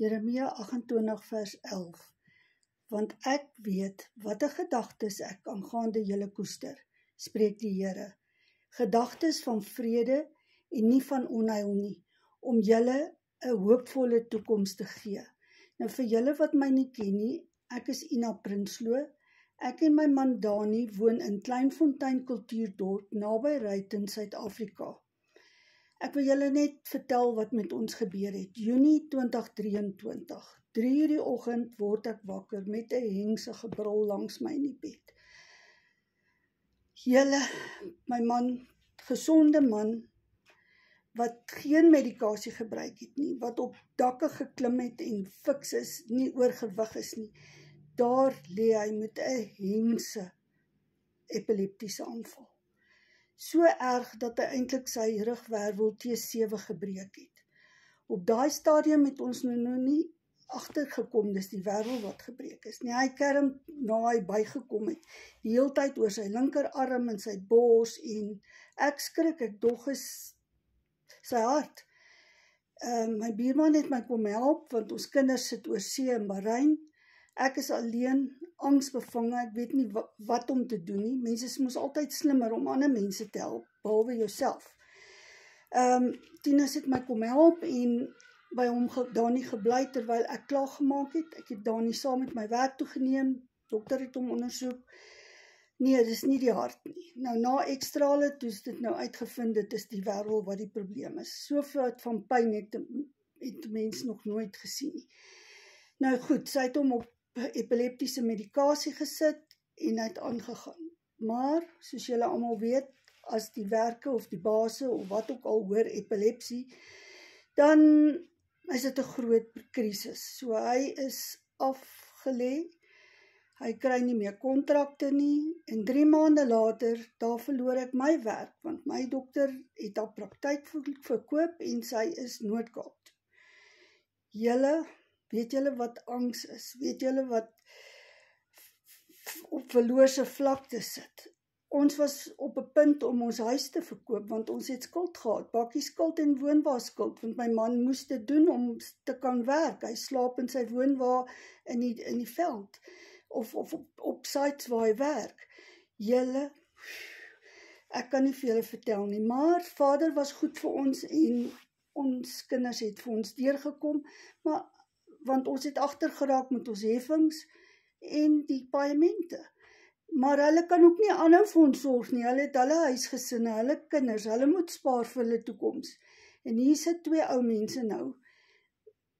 Jeremia 28 vers 11. Want ek weet wat 'n gedagtes ek aangaande julle koester, spreek die Here. Gedagtes van vrede en nie van onheil nie, om julle 'n hoopvolle toekoms te gee. Nou vir julle wat my nie ken nie, ek is Ina Prinsloo. Ek en my man Dani woon in Kleinfontein Kultuurdorp naby Ruiten, Suid-Afrika. Ek wil julle net vertel wat met ons gebeur het. Junie 2023, 3 uur die oggend word ek wakker met 'n hengse gebrul langs my in die bed. Julle, my man, gesonde man, wat geen medikasie gebruik het nie, wat op dakke geklim het en fiks is, nie oorgewig is nie, daar lê hy met 'n hengse epileptiese aanval. So erg dat hy eintlik sy rugwervel T7 gebreek het. Op daai stadium het ons nou nie agtergekom dis die wervel wat gebreek is nie. Hy kerm na hy bygekom het, die hele tyd oor sy linkerarm en sy bors en ek skrik, ek dog is sy hart. My buurman het my kom help, want ons kinders sit oor see in Bahrein. Ek is alleen, angsbevange, ek weet nie wat om te doen nie. Mense is mos altyd slimmer om ander mense te help, behalwe jouself. Tinus het my kom help en by hom Dani gebly terwyl ek klaargemaak het. Ek het Dani saam met my werk toegeneem, dokter het hom ondersoek. Nee, dis nie die hart nie. Nou na ekstrale toe is dit nou uitgevind, dit is die wervel wat die probleem is. Soveel van pyn het mens nog nooit gesien nie. Nou goed, sy het hom op epileptiese medikasie gesit en hy het aangegaan. Maar, soos julle almal weet, as die werke of die base of wat ook al hoor epilepsie, dan is dit 'n groot krisis. So hy is afgelê, hy kry nie meer kontrakte nie, en 3 maande later, daar verloor ek my werk, want my dokter het haar praktyk verkoop en sy is Noord-Kaap. Weet julle wat angs is? Weet julle wat op verloorse vlakte sit? Ons was op 'n punt om ons huis te verkoop, want ons het skuld gehad, bakkie skuld en woonwaarskuld, want my man moes dit doen om te kan werk. Hy slaap in sy woonwa in die veld, of op sites waar hy werk. Julle, ek kan nie vir julle vertel nie, maar Vader was goed vir ons en ons kinders het vir ons deurgekom, maar want ons het agtergeraak met ons heffings en die paemente. Maar hulle kan ook nie aanhou vir ons sorg nie, hulle het hulle huisgesinne, hulle kinders, hulle moet spaar vir hulle toekoms. En hier sit 2 ou mense nou,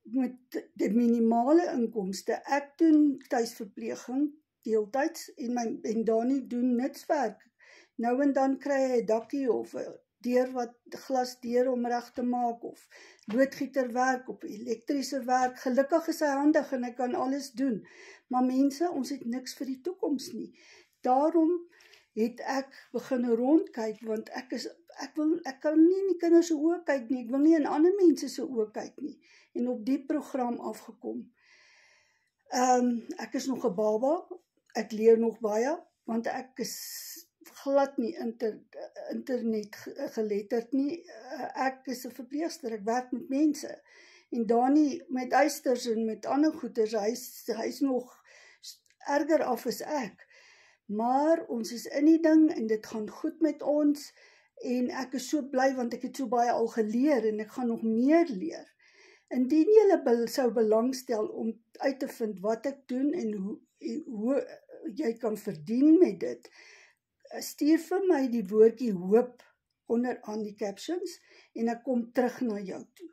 met die minimale inkomste. Ek doen tuisverpleging, deeltyds, en Dani doen nitswerk. Nou en dan kry hy 'n dakkie of 'n glasdeur om reg te maak, of loodgieterwerk, of elektriese werk. Gelukkig is hy handig en hy kan alles doen. Maar mense, ons het niks vir die toekoms nie. Daarom het ek begin rondkyk, want ek kan nie in die kinders se oë kyk nie, ek wil nie in ander mense se oë kyk nie, en op die program afgekom. Ek is nog 'n baba, ek leer nog baie, want ek is glad nie internet geletterd nie. Ek is 'n verpleegster, ek werk met mense, en Dani met eisters en met ander goeders, hy is nog erger af as ek. Maar ons is in die ding en dit gaan goed met ons en ek is so bly want ek het so baie al geleer en ek gaan nog meer leer. Indien julle sou belangstel om uit te vind wat ek doen en hoe jy kan verdien met dit, stuur vir my die woordjie hoop onder aan die captions en ek kom terug na jou toe.